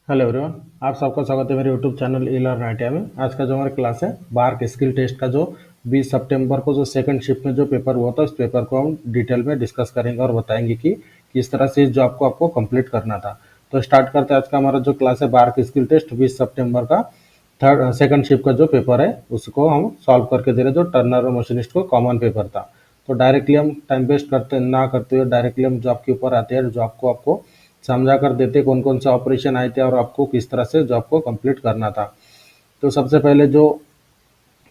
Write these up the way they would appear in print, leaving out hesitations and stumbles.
Hello everyone. आप सबका स्वागत है मेरे यूट्यूब चैनल ई लर्न आईटीआई में। आज का जो हमारा क्लास है बार्क स्किल टेस्ट का, जो 20 सितंबर को जो सेकंड शिफ्ट में जो पेपर हुआ था, उस पेपर को हम डिटेल में डिस्कस करेंगे और बताएंगे कि किस तरह से इस जॉब को आपको कंप्लीट करना था। तो स्टार्ट करते हैं। आज का हमारा जो क्लास है बार्क स्किल टेस्ट 20 सितंबर का थर्ड सेकंड शिफ्ट का जो पेपर है उसको हम सॉल्व करके दे रहे, जो टर्नर और मशीनिस्ट को कॉमन पेपर था। तो डायरेक्टली हम टाइम वेस्ट करते ना करते हुए डायरेक्टली हम जॉब के ऊपर आते हैं। जॉब को आपको समझा कर देते कौन कौन से ऑपरेशन आए थे और आपको किस तरह से जॉब को कंप्लीट करना था। तो सबसे पहले जो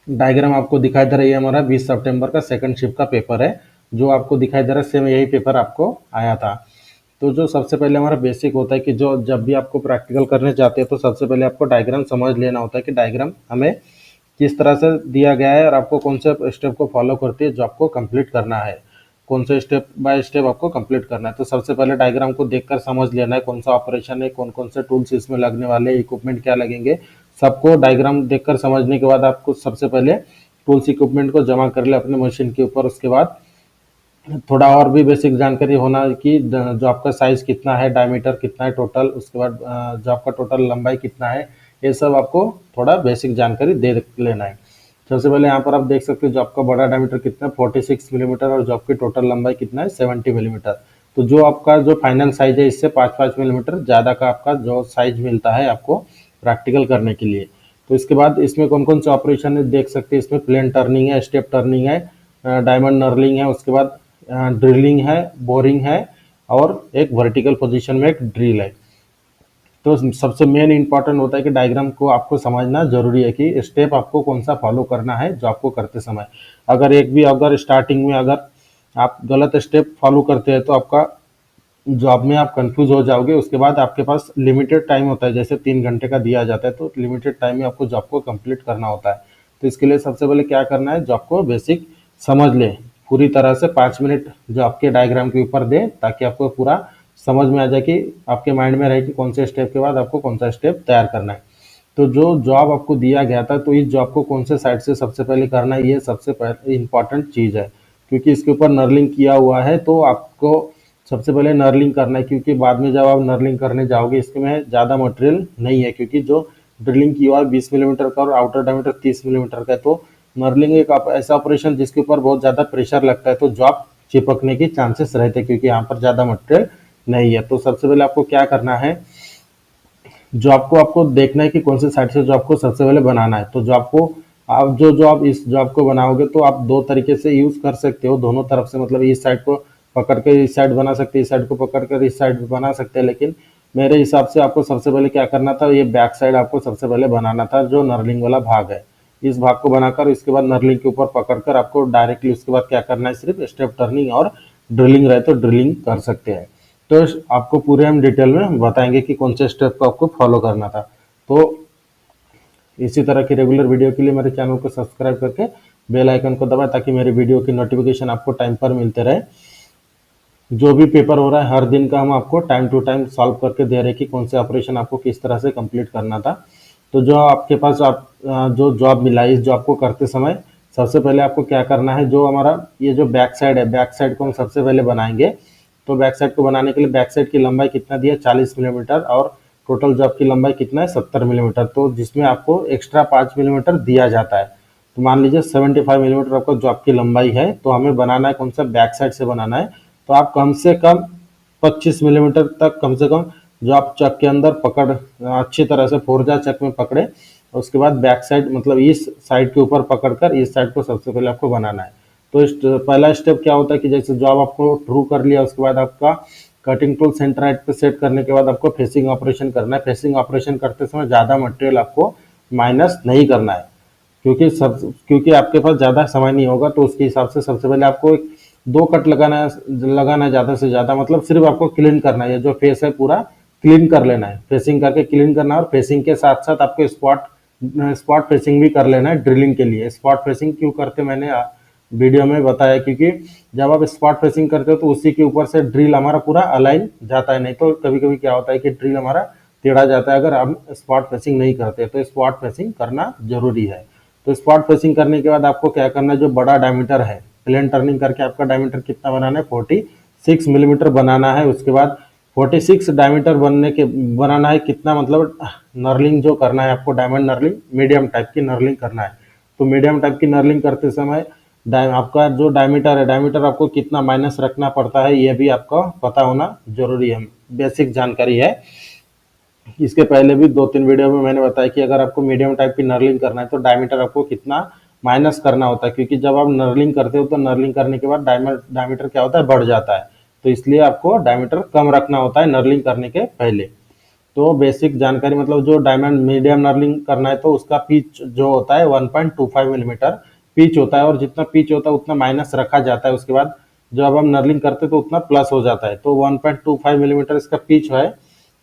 डायग्राम आपको दिखाई दे रही है, हमारा 20 सितंबर का सेकंड शिफ्ट का पेपर है। जो आपको दिखाई दे रहा है सेम यही पेपर आपको आया था। तो जो सबसे पहले हमारा बेसिक होता है कि जो जब भी आपको प्रैक्टिकल करने जाते हैं तो सबसे पहले आपको डायग्राम समझ लेना होता है कि डायग्राम हमें किस तरह से दिया गया है और आपको कौन से स्टेप को फॉलो करते हैं जॉब को कंप्लीट करना है, कौन से स्टेप बाय स्टेप आपको कंप्लीट करना है। तो सबसे पहले डायग्राम को देखकर समझ लेना है कौन सा ऑपरेशन है, कौन कौन से टूल्स इसमें लगने वाले, इक्विपमेंट क्या लगेंगे, सबको डायग्राम देखकर समझने के बाद आपको सबसे पहले टूल्स इक्विपमेंट को जमा कर ले अपने मशीन के ऊपर। उसके बाद थोड़ा और भी बेसिक जानकारी होना कि जॉब का साइज कितना है, डायमीटर कितना है टोटल, उसके बाद जॉब का टोटल लंबाई कितना है, ये सब आपको थोड़ा बेसिक जानकारी दे लेना है। सबसे पहले यहाँ पर आप देख सकते हो जॉब का बड़ा डायमीटर कितना है 46 मिलीमीटर और जॉब की टोटल लंबाई कितना है 70 मिलीमीटर। तो जो आपका जो फाइनल साइज है इससे 5-5 मिलीमीटर ज़्यादा का आपका जो साइज मिलता है आपको प्रैक्टिकल करने के लिए। तो इसके बाद इसमें कौन कौन से ऑपरेशन है देख सकते हैं। इसमें प्लेन टर्निंग है, स्टेप टर्निंग है, डायमंड नर्लिंग है, उसके बाद ड्रिलिंग है, बोरिंग है और एक वर्टिकल पोजीशन में एक ड्रिल है। तो सबसे मेन इंपॉर्टेंट होता है कि डायग्राम को आपको समझना जरूरी है कि स्टेप आपको कौन सा फॉलो करना है जॉब को करते समय। अगर स्टार्टिंग में अगर आप गलत स्टेप फॉलो करते हैं तो आपका जॉब में आप कंफ्यूज हो जाओगे। उसके बाद आपके पास लिमिटेड टाइम होता है, जैसे 3 घंटे का दिया जाता है, तो लिमिटेड टाइम में आपको जॉब को कंप्लीट करना होता है। तो इसके लिए सबसे पहले क्या करना है, जॉब को बेसिक समझ ले पूरी तरह से। 5 मिनट जो आपके डायग्राम के ऊपर दे ताकि आपको पूरा समझ में आ जाए कि आपके माइंड में रहे कि कौन से स्टेप के बाद आपको कौन सा स्टेप तैयार करना है। तो जो जॉब आपको दिया गया था तो इस जॉब को कौन से साइड से सबसे पहले करना है, ये सबसे पहले इंपॉर्टेंट चीज़ है। क्योंकि इसके ऊपर नर्लिंग किया हुआ है तो आपको सबसे पहले नर्लिंग करना है, क्योंकि बाद में जब आप नर्लिंग करने जाओगे इसमें ज़्यादा मटेरियल नहीं है, क्योंकि जो ड्रिलिंग किया हुआ है 20 मिलीमीटर का और आउटर डायमीटर 30 मिलीमीटर का है। तो नर्लिंग एक ऐसा ऑपरेशन जिसके ऊपर बहुत ज़्यादा प्रेशर लगता है, तो जॉब चिपकने के चांसेस रहते हैं क्योंकि यहाँ पर ज़्यादा मटेरियल नहीं है। तो सबसे पहले आपको क्या करना है, जॉब को आपको देखना है कि कौन से साइड से जॉब को सबसे पहले बनाना है। तो जॉब को आप जॉब इस जॉब को बनाओगे तो आप दो तरीके से यूज कर सकते हो, दोनों तरफ से, मतलब इस साइड को पकड़ कर इस साइड बना सकते हैं, इस साइड को पकड़ कर इस साइड बना सकते हैं। लेकिन मेरे हिसाब से आपको सबसे पहले क्या करना था, ये बैक साइड आपको सबसे पहले बनाना था, जो नर्लिंग वाला भाग है। इस भाग को बनाकर इसके बाद नर्लिंग के ऊपर पकड़कर आपको डायरेक्टली उसके बाद क्या करना है, सिर्फ स्टेप टर्निंग और ड्रिलिंग रहे तो ड्रिलिंग कर सकते हैं। तो आपको पूरे हम डिटेल में बताएंगे कि कौन से स्टेप को आपको फॉलो करना था। तो इसी तरह की रेगुलर वीडियो के लिए मेरे चैनल को सब्सक्राइब करके बेल आइकन को दबाएं ताकि मेरे वीडियो की नोटिफिकेशन आपको टाइम पर मिलते रहे। जो भी पेपर हो रहा है हर दिन का हम आपको टाइम टू टाइम सॉल्व करके दे रहे हैं कि कौन से ऑपरेशन आपको किस तरह से कंप्लीट करना था। तो जो आपके पास जो जॉब मिला है इस जॉब को करते समय सबसे पहले आपको क्या करना है, जो हमारा ये जो बैक साइड है, बैक साइड को हम सबसे पहले बनाएंगे। तो बैक साइड को बनाने के लिए बैक साइड की लंबाई कितना दिया 40 मिलीमीटर और टोटल जॉब की लंबाई कितना है 70 मिलीमीटर। तो जिसमें आपको एक्स्ट्रा 5 मिलीमीटर दिया जाता है। तो मान लीजिए 75 मिलीमीटर आपका जॉब की लंबाई है, तो हमें बनाना है कौन सा, बैक साइड से बनाना है। तो आप कम से कम 25 मिलीमीटर तक कम से कम जो आप चक के अंदर पकड़ अच्छी तरह से फोरजा चक में पकड़े। उसके बाद बैक साइड मतलब इस साइड के ऊपर पकड़कर इस साइड को सबसे पहले आपको बनाना है। तो पहला स्टेप क्या होता है कि जैसे जॉब आपको ट्रू कर लिया उसके बाद आपका कटिंग टूल सेंटर हाइट पे सेट करने के बाद आपको फेसिंग ऑपरेशन करना है। फेसिंग ऑपरेशन करते समय ज़्यादा मटेरियल आपको माइनस नहीं करना है, क्योंकि आपके पास ज़्यादा समय नहीं होगा। तो उसके हिसाब से सबसे पहले आपको एक 2 कट लगाना है ज़्यादा से ज़्यादा, मतलब सिर्फ आपको क्लीन करना है, जो फेस है पूरा क्लीन कर लेना है, फेसिंग करके क्लीन करना है। और फेसिंग के साथ साथ आपको स्पॉट फेसिंग भी कर लेना है ड्रिलिंग के लिए। स्पॉट फेसिंग क्यों करते मैंने वीडियो में बताया, क्योंकि जब आप स्पॉट फेसिंग करते हो तो उसी के ऊपर से ड्रिल हमारा पूरा अलाइन जाता है। नहीं तो कभी कभी क्या होता है कि ड्रिल हमारा टेढ़ा जाता है अगर हम स्पॉट फेसिंग नहीं करते। तो स्पॉट फेसिंग करना जरूरी है। तो स्पॉट फेसिंग करने के बाद आपको क्या करना है, जो बड़ा डायमीटर है प्लेन टर्निंग करके आपका डायमीटर कितना बनाना है 46 मिलीमीटर बनाना है। उसके बाद 46 डायमीटर बनाना है कितना, मतलब नर्लिंग जो करना है आपको, डायमंड नर्लिंग मीडियम टाइप की नर्लिंग करना है। तो मीडियम टाइप की नर्लिंग करते समय आपका जो डायमीटर है, डायमीटर आपको कितना माइनस रखना पड़ता है ये भी आपको पता होना जरूरी है, बेसिक जानकारी है। इसके पहले भी 2-3 वीडियो में मैंने बताया कि अगर आपको मीडियम टाइप की नर्लिंग करना है तो डायमीटर आपको कितना माइनस करना होता है, क्योंकि जब आप नर्लिंग करते हो तो नर्लिंग करने के बाद डायमीटर क्या होता है, बढ़ जाता है। तो इसलिए आपको डायमीटर कम रखना होता है नर्लिंग करने के पहले। तो बेसिक जानकारी, मतलब जो डायमंड मीडियम नर्लिंग करना है तो उसका पिच जो होता है 1.25 मिलीमीटर पिच होता है, और जितना पिच होता है उतना माइनस रखा जाता है। उसके बाद जब हम नर्लिंग करते हैं तो उतना प्लस हो जाता है। तो 1.25 मिलीमीटर इसका पिच है,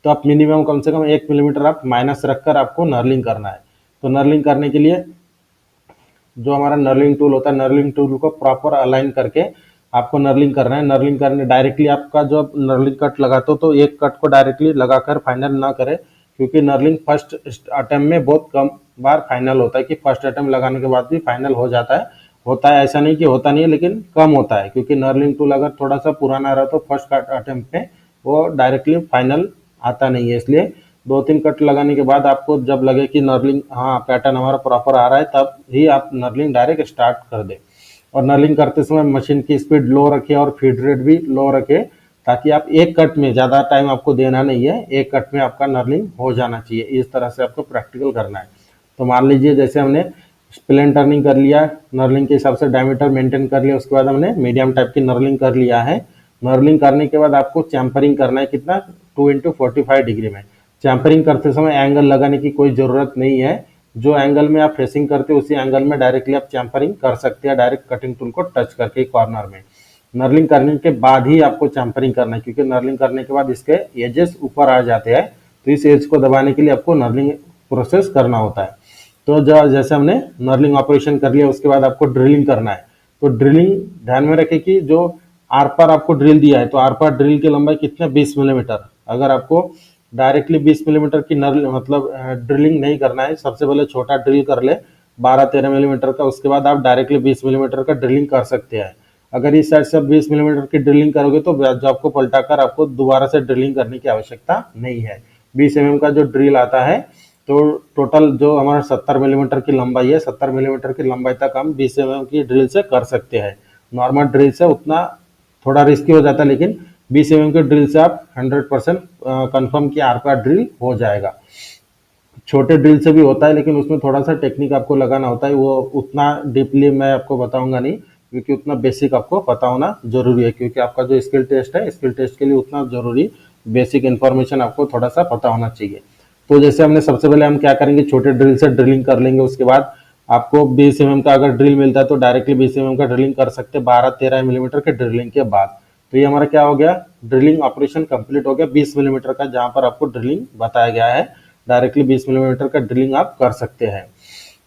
तो आप मिनिमम कम से कम 1 मिलीमीटर आप माइनस रखकर आपको नर्लिंग करना है। तो नर्लिंग करने के लिए जो हमारा नर्लिंग टूल होता है, नर्लिंग टूल को प्रॉपर अलाइन करके आपको नर्लिंग करना है। नर्लिंग करने डायरेक्टली आपका जो नर्लिंग कट लगाते हो तो एक कट को डायरेक्टली लगाकर फाइनल ना करें, क्योंकि नर्लिंग फर्स्ट अटेम्प्ट में बहुत कम बार फाइनल होता है, कि फर्स्ट अटेम्प्ट लगाने के बाद भी फाइनल हो जाता है। होता है, ऐसा नहीं कि होता नहीं है, लेकिन कम होता है, क्योंकि नर्लिंग टूल अगर थोड़ा सा पुराना रहा तो फर्स्ट अटेम्प्ट में वो डायरेक्टली फाइनल आता नहीं है। इसलिए 2-3 कट लगाने के बाद आपको जब लगे कि नर्लिंग, हाँ पैटर्न हमारा प्रॉपर आ रहा है, तब ही आप नर्लिंग डायरेक्ट स्टार्ट कर दें। और नर्लिंग करते समय मशीन की स्पीड लो रखें और फीड रेट भी लो रखें, ताकि आप एक कट में, ज़्यादा टाइम आपको देना नहीं है, एक कट में आपका नर्लिंग हो जाना चाहिए। इस तरह से आपको प्रैक्टिकल करना है। तो मान लीजिए जैसे हमने प्लेन टर्निंग कर लिया, नर्लिंग के हिसाब से डायमीटर मेंटेन कर लिया, उसके बाद हमने मीडियम टाइप की नर्लिंग कर लिया है। नर्लिंग करने के बाद आपको चैम्परिंग करना है कितना, 2x45 डिग्री में। चैम्परिंग करते समय एंगल लगाने की कोई ज़रूरत नहीं है। जो एंगल में आप फेसिंग करते हो उसी एंगल में डायरेक्टली आप चैम्परिंग कर सकते हैं, डायरेक्ट कटिंग टूल को टच करके कॉर्नर में। नर्लिंग करने के बाद ही आपको चैम्परिंग करना है, क्योंकि नर्लिंग करने के बाद इसके एजेस ऊपर आ जाते हैं, तो इस एज को दबाने के लिए आपको नर्लिंग प्रोसेस करना होता है। तो जो जैसे हमने नर्लिंग ऑपरेशन कर लिया, उसके बाद आपको ड्रिलिंग करना है। तो ड्रिलिंग ध्यान में रखें कि जो आर पार आपको ड्रिल दिया है, तो आर पार ड्रिल की लंबाई कितने, 20 मिलीमीटर। अगर आपको डायरेक्टली 20 मिलीमीटर की नर्ल मतलब ड्रिलिंग नहीं करना है, सबसे पहले छोटा ड्रिल कर ले 12-13 मिलीमीटर का, उसके बाद आप डायरेक्टली 20 मिलीमीटर का ड्रिलिंग कर सकते हैं। अगर इस साइड से आप 20 मिलीमीटर की ड्रिलिंग करोगे तो जॉब को पलटाकर आपको दोबारा से ड्रिलिंग करने की आवश्यकता नहीं है। 20 mm का जो ड्रिल आता है, तो टोटल जो हमारा 70 मिलीमीटर की लंबाई है, 70 मिलीमीटर की लंबाई तक हम 20 mm की ड्रिल से कर सकते हैं। नॉर्मल ड्रिल से उतना थोड़ा रिस्की हो जाता है, लेकिन 20 mm के ड्रिल से आप 100% कंफर्म कि आर पार ड्रिल हो जाएगा। छोटे ड्रिल से भी होता है, लेकिन उसमें थोड़ा सा टेक्निक आपको लगाना होता है, वो उतना डीपली मैं आपको बताऊंगा नहीं, क्योंकि उतना बेसिक आपको पता होना जरूरी है, क्योंकि आपका जो स्किल टेस्ट है, स्किल टेस्ट के लिए उतना जरूरी बेसिक इन्फॉर्मेशन आपको थोड़ा सा पता होना चाहिए। तो जैसे हमने सबसे पहले हम क्या करेंगे, छोटे ड्रिल से ड्रिलिंग कर लेंगे। उसके बाद आपको 20 mm का अगर ड्रिल मिलता है तो डायरेक्टली 20 mm का ड्रिलिंग कर सकते हैं 12-13 मिलीमीटर के ड्रिलिंग के बाद। तो ये हमारा क्या हो गया, ड्रिलिंग ऑपरेशन कंप्लीट हो गया 20 मिलीमीटर का, जहां पर आपको ड्रिलिंग बताया गया है। डायरेक्टली 20 मिलीमीटर का ड्रिलिंग आप कर सकते हैं।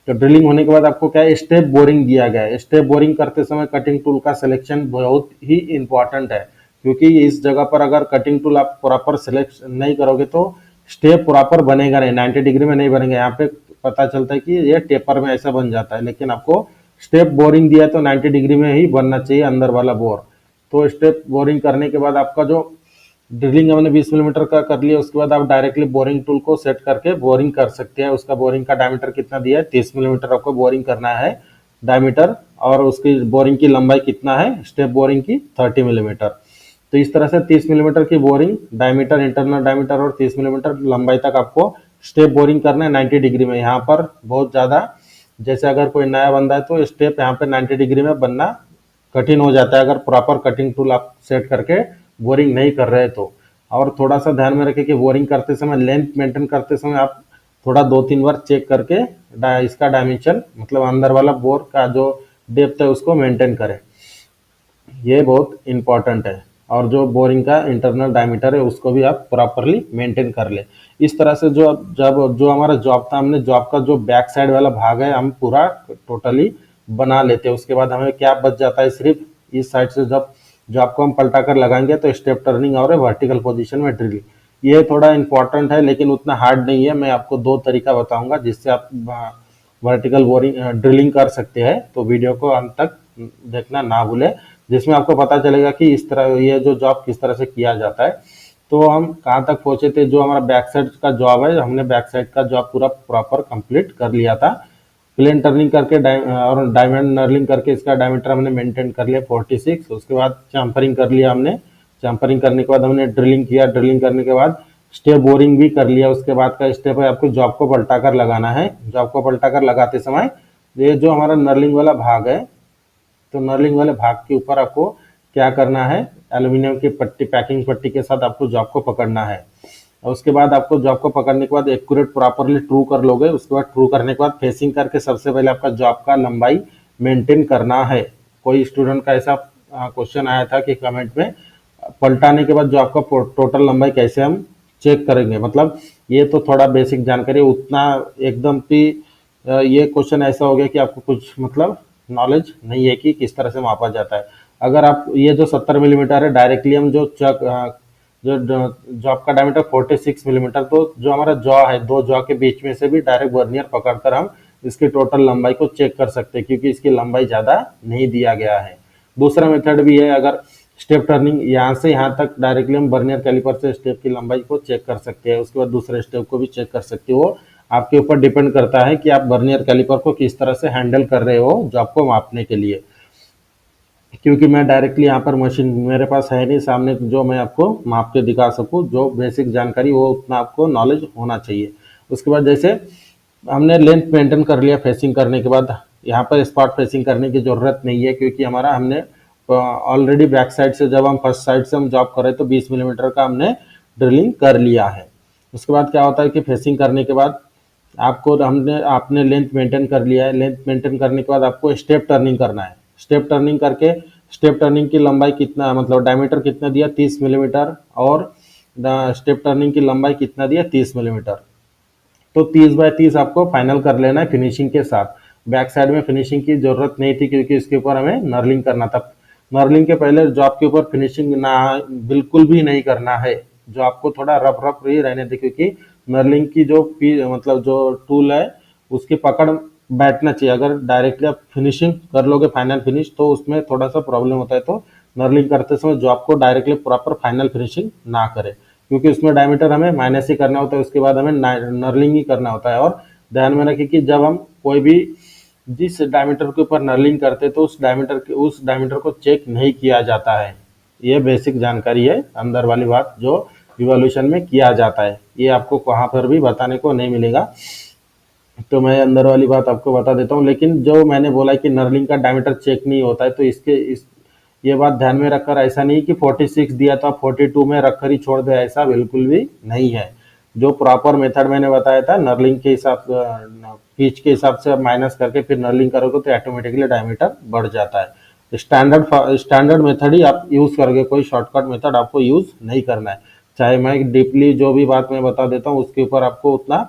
तो ड्रिलिंग होने के बाद आपको क्या है, स्टेप बोरिंग दिया गया है। स्टेप बोरिंग करते समय कटिंग टूल का सिलेक्शन बहुत ही इंपॉर्टेंट है, क्योंकि इस जगह पर अगर कटिंग टूल आप प्रॉपर सिलेक्ट नहीं करोगे तो स्टेप प्रॉपर बनेगा नहीं, 90 डिग्री में नहीं बनेगा। यहाँ पे पता चलता है कि ये टेपर में ऐसा बन जाता है, लेकिन आपको स्टेप बोरिंग दिया तो 90 डिग्री में ही बनना चाहिए अंदर वाला बोर। तो स्टेप बोरिंग करने के बाद आपका जो ड्रिलिंग हमने 20 मिलीमीटर का कर लिया, उसके बाद आप डायरेक्टली बोरिंग टूल को सेट करके बोरिंग कर सकते हैं। उसका बोरिंग का डायमीटर कितना दिया है, 30 मिलीमीटर आपको बोरिंग करना है डायमीटर, और उसकी बोरिंग की लंबाई कितना है, स्टेप बोरिंग की 30 मिलीमीटर। तो इस तरह से 30 मिलीमीटर की बोरिंग डायमीटर, इंटरनल डायमीटर और 30 मिलीमीटर लंबाई तक आपको स्टेप बोरिंग करना है 90 डिग्री में। यहाँ पर बहुत ज़्यादा, जैसे अगर कोई नया बंदा है तो स्टेप यहाँ पे 90 डिग्री में बनना कठिन हो जाता है, अगर प्रॉपर कटिंग टूल आप सेट करके बोरिंग नहीं कर रहे तो। और थोड़ा सा ध्यान में रखें कि बोरिंग करते समय, लेंथ मेंटेन करते समय आप थोड़ा 2-3 बार चेक करके इसका डायमेंशन, मतलब अंदर वाला बोर का जो डेप्थ है उसको मेंटेन करें, ये बहुत इंपॉर्टेंट है। और जो बोरिंग का इंटरनल डायमीटर है उसको भी आप प्रॉपरली मेंटेन कर ले। इस तरह से जो हमारा जॉब था, हमने जॉब का जो बैक साइड वाला भाग है हम पूरा टोटली बना लेते हैं। उसके बाद हमें क्या बच जाता है, सिर्फ इस साइड से जब जॉब को हम पलटा कर लगाएंगे तो स्टेप टर्निंग और वर्टिकल पोजीशन में ड्रिलिंग, ये थोड़ा इंपॉर्टेंट है लेकिन उतना हार्ड नहीं है। मैं आपको 2 तरीका बताऊंगा जिससे आप वर्टिकल बोरिंग ड्रिलिंग कर सकते हैं। तो वीडियो को अंत तक देखना ना भूले, जिसमें आपको पता चलेगा कि इस तरह ये जो जॉब किस तरह से किया जाता है। तो हम कहाँ तक पहुंचे थे, जो हमारा बैक साइड का जॉब है, हमने बैक साइड का जॉब पूरा प्रॉपर कंप्लीट कर लिया था। प्लेन टर्निंग करके और डायमंड नर्लिंग करके इसका डायमीटर हमने मेंटेन कर लिया 46। उसके बाद चैम्फरिंग कर लिया हमने। चैम्फरिंग करने के बाद हमने ड्रिलिंग किया। ड्रिलिंग करने के बाद स्टेप बोरिंग भी कर लिया। उसके बाद का स्टेप है आपको जॉब को पलटा कर लगाना है। जॉब को पलटा कर लगाते समय ये जो हमारा नर्लिंग वाला भाग है, तो नर्लिंग वाले भाग के ऊपर आपको क्या करना है, एल्यूमिनियम की पट्टी, पैकिंग पट्टी के साथ आपको जॉब को पकड़ना है। और उसके बाद आपको जॉब को पकड़ने के बाद एक्यूरेट प्रॉपरली ट्रू कर लोगे। उसके बाद ट्रू करने के बाद फेसिंग करके सबसे पहले आपका जॉब का लंबाई मेंटेन करना है। कोई स्टूडेंट का ऐसा क्वेश्चन आया था कि कमेंट में, पलटाने के बाद जॉब का टोटल लंबाई कैसे हम चेक करेंगे। मतलब ये तो थोड़ा बेसिक जानकारी, उतना एकदम भी ये क्वेश्चन ऐसा हो गया कि आपको कुछ मतलब नॉलेज नहीं है कि किस तरह से मापा जाता है। अगर आप ये जो 70 मिलीमीटर है, डायरेक्टली हम जो जो जॉब का डायमीटर 46 मिलीमीटर, तो जो हमारा जॉ है, दो जॉ के बीच में से भी डायरेक्ट वर्नियर पकड़कर हम इसकी टोटल लंबाई को चेक कर सकते हैं, क्योंकि इसकी लंबाई ज्यादा नहीं दिया गया है। दूसरा मेथड भी है, अगर स्टेप टर्निंग यहाँ से यहाँ तक डायरेक्टली हम वर्नियर कैलिपर से स्टेप की लंबाई को चेक कर सकते हैं। उसके बाद दूसरे स्टेप को भी चेक कर सकते हो। आपके ऊपर डिपेंड करता है कि आप वर्नियर कैलिपर को किस तरह से हैंडल कर रहे हो जॉब को मापने के लिए। क्योंकि मैं डायरेक्टली यहाँ पर मशीन मेरे पास है नहीं सामने, जो मैं आपको माप के दिखा सकूँ, जो बेसिक जानकारी वो उतना आपको नॉलेज होना चाहिए। उसके बाद जैसे हमने लेंथ मेंटेन कर लिया फेसिंग करने के बाद, यहाँ पर स्पॉट फेसिंग करने की जरूरत नहीं है, क्योंकि हमारा हमने ऑलरेडी बैक साइड से, जब हम फर्स्ट साइड से हम जॉब कर रहे तो 20 मिलीमीटर का हमने ड्रिलिंग कर लिया है। उसके बाद क्या होता है कि फेसिंग करने के बाद आपको आपने लेंथ मेंटेन कर लिया है। लेंथ मेंटेन करने के बाद आपको स्टेप टर्निंग करना है। स्टेप टर्निंग करके स्टेप टर्निंग की लंबाई कितना, मतलब डायमीटर कितना दिया, 30 मिलीमीटर, और स्टेप टर्निंग की लंबाई कितना दिया, 30 मिलीमीटर। तो 30/30 आपको फाइनल कर लेना है फिनिशिंग के साथ। बैक साइड में फिनिशिंग की जरूरत नहीं थी, क्योंकि इसके ऊपर हमें नर्लिंग करना था। नर्लिंग के पहले जॉब के ऊपर फिनिशिंग ना बिल्कुल भी नहीं करना है। जो आपको थोड़ा रफ रफ ही रहने दे, क्योंकि नर्लिंग की जो मतलब जो टूल है उसकी पकड़ बैठना चाहिए। अगर डायरेक्टली आप फिनिशिंग कर लोगे फाइनल फिनिश, तो उसमें थोड़ा सा प्रॉब्लम होता है। तो नर्लिंग करते समय जॉब को डायरेक्टली प्रॉपर फाइनल फिनिशिंग ना करें, क्योंकि उसमें डायमीटर हमें माइनस ही करना होता है, उसके बाद हमें नर्लिंग ही करना होता है। और ध्यान में रखें कि जब हम कोई भी जिस डायमीटर के ऊपर नर्लिंग करते हैं, तो उस डायमीटर को चेक नहीं किया जाता है। ये बेसिक जानकारी है, अंदर वाली बात जो इवोल्यूशन में किया जाता है, ये आपको कहाँ पर भी बताने को नहीं मिलेगा। तो मैं अंदर वाली बात आपको बता देता हूँ। लेकिन जो मैंने बोला कि नर्लिंग का डायमीटर चेक नहीं होता है, तो ये बात ध्यान में रखकर ऐसा नहीं कि 46 दिया तो आप 42 में रखकर ही छोड़ दे, ऐसा बिल्कुल भी नहीं है। जो प्रॉपर मेथड मैंने बताया था, नर्लिंग के हिसाब पिच के हिसाब से आप माइनस करके फिर नर्लिंग करोगे तो ऑटोमेटिकली डायमीटर बढ़ जाता है। स्टैंडर्ड मेथड ही आप यूज करोगे, कोई शॉर्टकट मेथड आपको यूज नहीं करना है। चाहे मैं डीपली जो भी बात मैं बता देता हूँ उसके ऊपर आपको उतना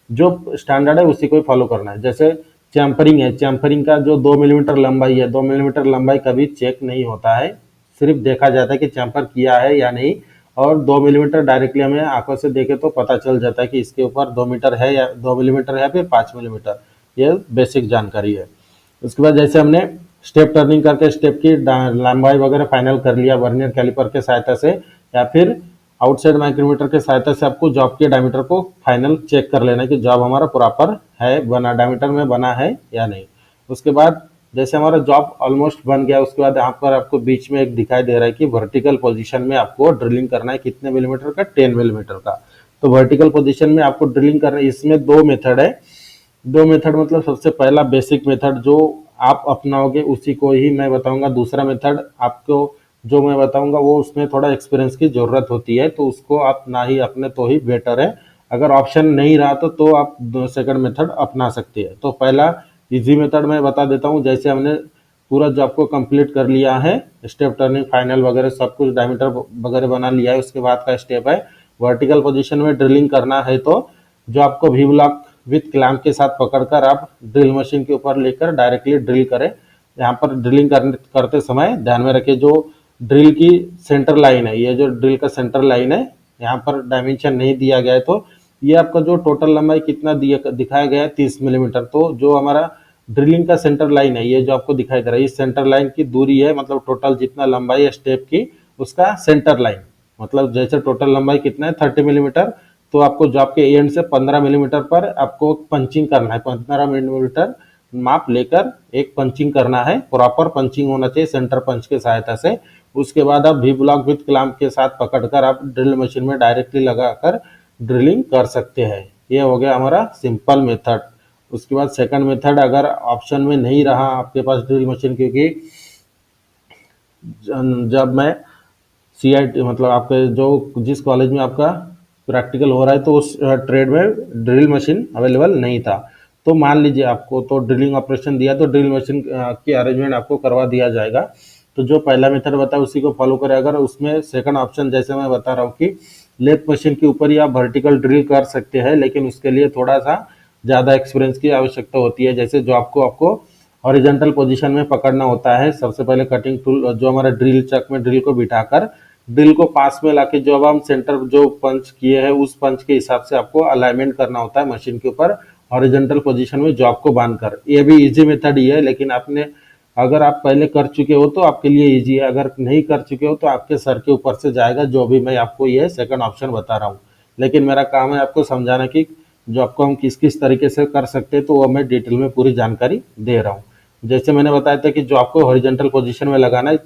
जो स्टैंडर्ड है उसी को ही फॉलो करना है। जैसे चैम्फरिंग है, चैम्फरिंग का जो 2 मिलीमीटर लंबाई है, 2 मिलीमीटर लंबाई कभी चेक नहीं होता है, सिर्फ देखा जाता है कि चैम्फर किया है या नहीं। और 2 मिलीमीटर डायरेक्टली हमें आंखों से देखे तो पता चल जाता है कि इसके ऊपर 2 मीटर है या 2 मिलीमीटर है, फिर 5 मिलीमीटर। ये बेसिक जानकारी है। उसके बाद जैसे हमने स्टेप टर्निंग करके स्टेप की लंबाई वगैरह फाइनल कर लिया वर्नियर कैलिपर के सहायता से, या फिर आउटसाइड माइक्रोमीटर के सहायता से आपको जॉब के डायमीटर को फाइनल चेक कर लेना है कि जॉब हमारा प्रॉपर है, बना डायमीटर में बना है या नहीं। उसके बाद जैसे हमारा जॉब ऑलमोस्ट बन गया, उसके बाद यहाँ पर आपको बीच में एक दिखाई दे रहा है कि वर्टिकल पोजीशन में आपको ड्रिलिंग करना है, कितने मिलीमीटर का, 10 मिलीमीटर का। तो वर्टिकल पोजीशन में आपको ड्रिलिंग करना है। इसमें 2 मेथड है। 2 मेथड मतलब सबसे पहला बेसिक मेथड जो आप अपनाओगे उसी को ही मैं बताऊंगा। दूसरा मेथड आपको जो मैं बताऊंगा वो उसमें थोड़ा एक्सपीरियंस की जरूरत होती है, तो उसको आप ना ही अपने तो ही बेटर है। अगर ऑप्शन नहीं रहा तो आप सेकंड मेथड अपना सकते हैं। तो पहला इजी मेथड मैं बता देता हूँ। जैसे हमने पूरा जॉब को कंप्लीट कर लिया है, स्टेप टर्निंग फाइनल वगैरह सब कुछ डायमीटर वगैरह बना लिया है, उसके बाद का स्टेप है वर्टिकल पोजीशन में ड्रिलिंग करना है। तो जो आपको वी ब्लॉक विथ क्लैंप के साथ पकड़कर आप ड्रिल मशीन के ऊपर लेकर डायरेक्टली ड्रिल करें। यहाँ पर ड्रिलिंग करते समय ध्यान में रखें, जो ड्रिल की सेंटर लाइन है, ये जो ड्रिल का सेंटर लाइन है, यहाँ पर डायमेंशन नहीं दिया गया है, तो ये आपका जो टोटल लंबाई कितना दिखाया गया है 30 मिलीमीटर। तो जो हमारा ड्रिलिंग का सेंटर लाइन है, ये जो आपको दिखाई दे रहा है, इस सेंटर लाइन की दूरी है, मतलब टोटल जितना लंबाई है स्टेप की, उसका सेंटर लाइन मतलब जैसे टोटल लंबाई कितना है 30 मिलीमीटर, तो आपको जॉब के एंड से 15 मिलीमीटर पर आपको पंचिंग करना है। 15 मिलीमीटर माप लेकर एक पंचिंग करना है, प्रॉपर पंचिंग होना चाहिए सेंटर पंच के सहायता से। उसके बाद आप वी ब्लॉक विथ क्लैंप के साथ पकड़कर आप ड्रिल मशीन में डायरेक्टली लगाकर ड्रिलिंग कर सकते हैं। ये हो गया हमारा सिंपल मेथड। उसके बाद सेकंड मेथड अगर ऑप्शन में नहीं रहा आपके पास ड्रिल मशीन, क्योंकि जब मैं सीआईटी मतलब आपके जो जिस कॉलेज में आपका प्रैक्टिकल हो रहा है तो उस ट्रेड में ड्रिल मशीन अवेलेबल नहीं था, तो मान लीजिए आपको तो ड्रिलिंग ऑपरेशन दिया तो ड्रिल मशीन की अरेंजमेंट आपको करवा दिया जाएगा। तो जो पहला मेथड बताया उसी को फॉलो करें। अगर उसमें सेकंड ऑप्शन जैसे मैं बता रहा हूँ कि लेथ मशीन के ऊपर ही आप वर्टिकल ड्रिल कर सकते हैं, लेकिन उसके लिए थोड़ा सा ज़्यादा एक्सपीरियंस की आवश्यकता होती है। जैसे जो आपको हॉरिजॉन्टल पोजीशन में पकड़ना होता है, सबसे पहले कटिंग टूल जो हमारा ड्रिल चक में ड्रिल को बिठाकर ड्रिल को पास में लाके जो अब हम सेंटर जो पंच किए हैं उस पंच के हिसाब से आपको अलाइनमेंट करना होता है मशीन के ऊपर हॉरिजॉन्टल पोजीशन में जॉब को बांधकर। ये भी इजी मेथड ही है, लेकिन आपने अगर आप पहले कर चुके हो तो आपके लिए इजी है, अगर नहीं कर चुके हो तो आपके सर के ऊपर से जाएगा जो भी मैं आपको ये सेकंड ऑप्शन बता रहा हूँ। लेकिन मेरा काम है आपको समझाना कि जॉब को हम किस किस तरीके से कर सकते हैं, तो वो मैं डिटेल में पूरी जानकारी दे रहा हूँ। जैसे मैंने बताया था कि जॉब को हॉरिजॉन्टल पोजीशन में लगाना है,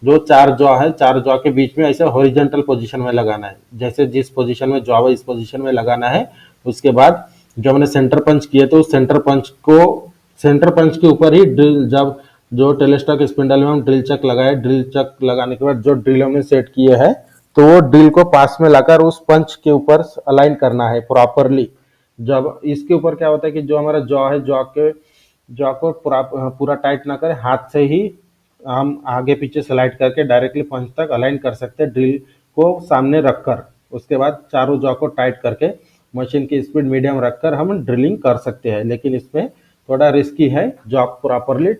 जो चार जॉ है चार जॉ के बीच में ऐसे हॉरिजॉन्टल पोजीशन में लगाना है। जैसे जिस पोजीशन में जॉब है इस पोजीशन में लगाना है। उसके बाद जब मैंने सेंटर पंच किए तो उस सेंटर पंच के ऊपर ही ड्रिल, जब जो टेलीस्टॉक स्पिंडल में हम ड्रिल चक लगाए, ड्रिल चक लगाने के बाद जो ड्रिल हमने सेट किए हैं तो वो ड्रिल को पास में लाकर उस पंच के ऊपर अलाइन करना है प्रॉपरली। जब इसके ऊपर क्या होता है कि जो हमारा जॉ है जॉ को पूरा टाइट ना करें, हाथ से ही हम आगे पीछे स्लाइड करके डायरेक्टली पंच तक अलाइन कर सकते हैं ड्रिल को सामने रखकर। उसके बाद चारों जॉ को टाइट करके मशीन की स्पीड मीडियम रखकर हम ड्रिलिंग कर सकते हैं। लेकिन इसमें थोड़ा रिस्की है, जॉब प्रॉपरली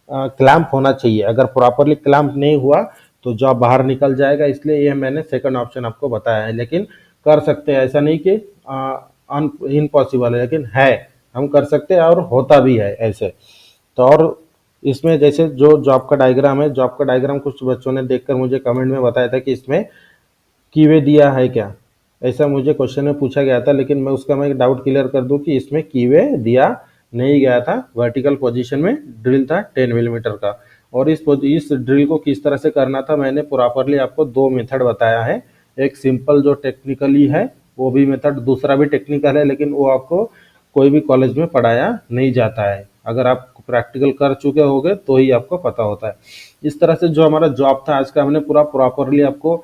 क्लैंप होना चाहिए। अगर प्रॉपरली क्लैंप नहीं हुआ तो जॉब बाहर निकल जाएगा, इसलिए ये मैंने सेकंड ऑप्शन आपको बताया है। लेकिन कर सकते हैं, ऐसा नहीं कि इम्पॉसिबल है, लेकिन है, हम कर सकते हैं और होता भी है ऐसे। तो और इसमें जैसे जो जॉब का डायग्राम है, जॉब का डायग्राम कुछ बच्चों ने देखकर मुझे कमेंट में बताया था कि इसमें कीवे दिया है क्या, ऐसा मुझे क्वेश्चन में पूछा गया था। लेकिन मैं उसका मैं डाउट क्लियर कर दूं कि इसमें कीवे दिया नहीं गया था। वर्टिकल पोजीशन में ड्रिल था 10 मिलीमीटर का, और इस ड्रिल को किस तरह से करना था मैंने प्रॉपरली आपको दो मेथड बताया है। एक सिंपल जो टेक्निकली है वो भी मेथड, दूसरा भी टेक्निकल है, लेकिन वो आपको कोई भी कॉलेज में पढ़ाया नहीं जाता है। अगर आप प्रैक्टिकल कर चुके होगे तो ही आपको पता होता है। इस तरह से जो हमारा जॉब था आज का, हमने पूरा प्रॉपरली आपको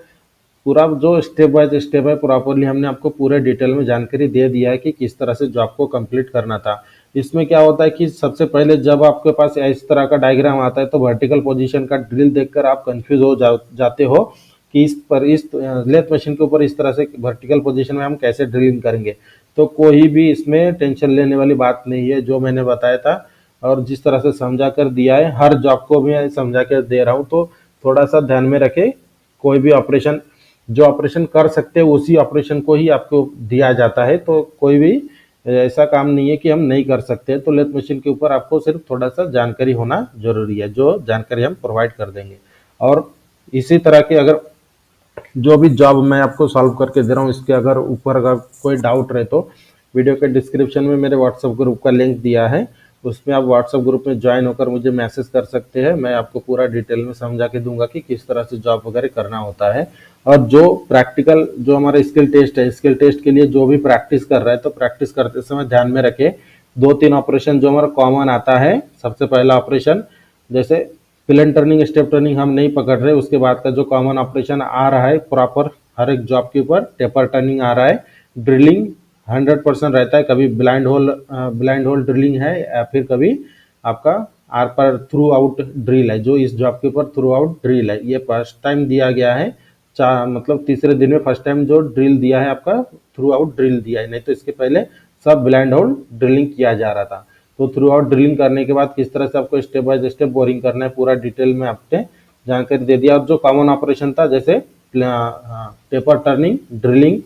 पूरा जो स्टेप बाय स्टेप है प्रॉपरली हमने आपको पूरे डिटेल में जानकारी दे दिया है कि किस तरह से जॉब को कंप्लीट करना था। इसमें क्या होता है कि सबसे पहले जब आपके पास इस तरह का डायग्राम आता है तो वर्टिकल पोजीशन का ड्रिल देखकर आप कंफ्यूज हो जाते हो कि इस लेथ मशीन के ऊपर इस तरह से वर्टिकल पोजीशन में हम कैसे ड्रिलिंग करेंगे। तो कोई भी इसमें टेंशन लेने वाली बात नहीं है, जो मैंने बताया था और जिस तरह से समझा कर दिया है, हर जॉब को भी समझा कर दे रहा हूँ। तो थोड़ा सा ध्यान में रखें, कोई भी ऑपरेशन जो ऑपरेशन कर सकते हैं उसी ऑपरेशन को ही आपको दिया जाता है। तो कोई भी ऐसा काम नहीं है कि हम नहीं कर सकते। तो लेथ मशीन के ऊपर आपको सिर्फ थोड़ा सा जानकारी होना जरूरी है, जो जानकारी हम प्रोवाइड कर देंगे। और इसी तरह के अगर जो भी जॉब मैं आपको सॉल्व करके दे रहा हूँ, इसके अगर ऊपर अगर कोई डाउट रहे तो वीडियो के डिस्क्रिप्शन में मेरे व्हाट्सएप ग्रुप का लिंक दिया है, उसमें आप व्हाट्सएप ग्रुप में ज्वाइन होकर मुझे मैसेज कर सकते हैं। मैं आपको पूरा डिटेल में समझा के दूंगा कि किस तरह से जॉब वगैरह करना होता है। और जो प्रैक्टिकल जो हमारा स्किल टेस्ट है, स्किल टेस्ट के लिए जो भी प्रैक्टिस कर रहा है तो प्रैक्टिस करते समय ध्यान में रखे 2-3 ऑपरेशन जो हमारा कॉमन आता है। सबसे पहला ऑपरेशन जैसे प्लेन टर्निंग स्टेप टर्निंग हम नहीं पकड़ रहे, उसके बाद का जो कॉमन ऑपरेशन आ रहा है प्रॉपर हर एक जॉब के ऊपर टेपर टर्निंग आ रहा है। ड्रिलिंग 100% रहता है, कभी ब्लाइंड होल ड्रिलिंग है या फिर कभी आपका आर पर थ्रू आउट ड्रिल है। जो इस जॉब के ऊपर थ्रू आउट ड्रिल है, ये फर्स्ट टाइम दिया गया है। मतलब तीसरे दिन में फर्स्ट टाइम जो ड्रिल दिया है आपका थ्रू आउट ड्रिल दिया है, नहीं तो इसके पहले सब ब्लाइंड होल ड्रिलिंग किया जा रहा था। तो थ्रू आउट ड्रिलिंग करने के बाद किस तरह से आपको स्टेप बाय स्टेप बोरिंग करना है पूरा डिटेल में आपने जानकारी दे दिया। और जो कॉमन ऑपरेशन था जैसे टेपर टर्निंग, ड्रिलिंग,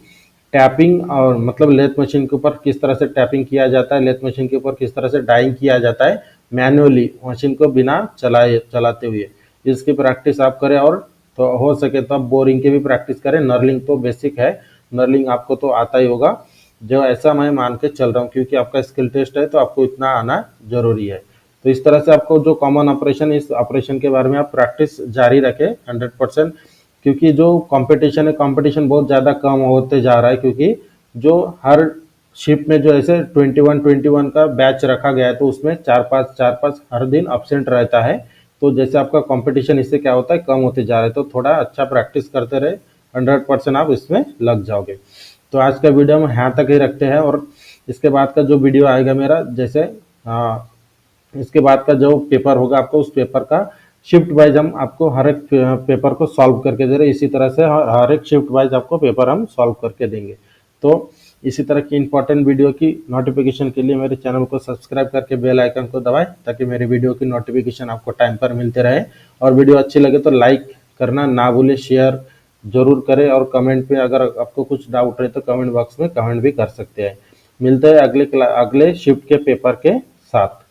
टैपिंग, और मतलब लेथ मशीन के ऊपर किस तरह से टैपिंग किया जाता है, लेथ मशीन के ऊपर किस तरह से डाइंग किया जाता है मैन्युअली मशीन को बिना चलाते हुए, इसकी प्रैक्टिस आप करें। और तो हो सके तो आप बोरिंग की भी प्रैक्टिस करें। नर्लिंग तो बेसिक है, नर्लिंग आपको तो आता ही होगा, जो ऐसा मैं मान के चल रहा हूँ, क्योंकि आपका स्किल टेस्ट है तो आपको इतना आना जरूरी है। तो इस तरह से आपको जो कॉमन ऑपरेशन, इस ऑपरेशन के बारे में आप प्रैक्टिस जारी रखें 100%, क्योंकि जो कंपटीशन है, कंपटीशन बहुत ज़्यादा कम होते जा रहा है, क्योंकि जो हर शिफ्ट में जो ऐसे 21 का बैच रखा गया है, तो उसमें चार पाँच हर दिन अब्सेंट रहता है। तो जैसे आपका कंपटीशन इससे क्या होता है, कम होते जा रहा है, तो थोड़ा अच्छा प्रैक्टिस करते रहे, 100% आप इसमें लग जाओगे। तो आज का वीडियो हम यहाँ तक ही रखते हैं, और इसके बाद का जो वीडियो आएगा मेरा, जैसे इसके बाद का जो पेपर होगा आपको, उस पेपर का शिफ्ट वाइज हम आपको हर एक पेपर को सॉल्व करके दे रहे हैं। इसी तरह से हर एक शिफ्ट वाइज आपको पेपर हम सॉल्व करके देंगे। तो इसी तरह की इंपॉर्टेंट वीडियो की नोटिफिकेशन के लिए मेरे चैनल को सब्सक्राइब करके बेल आइकन को दबाएं, ताकि मेरे वीडियो की नोटिफिकेशन आपको टाइम पर मिलते रहे। और वीडियो अच्छी लगे तो लाइक करना ना भूले, शेयर जरूर करें, और कमेंट पे अगर आपको कुछ डाउट रहे तो कमेंट बॉक्स में कमेंट भी कर सकते हैं। मिलते हैं अगले शिफ्ट के पेपर के साथ।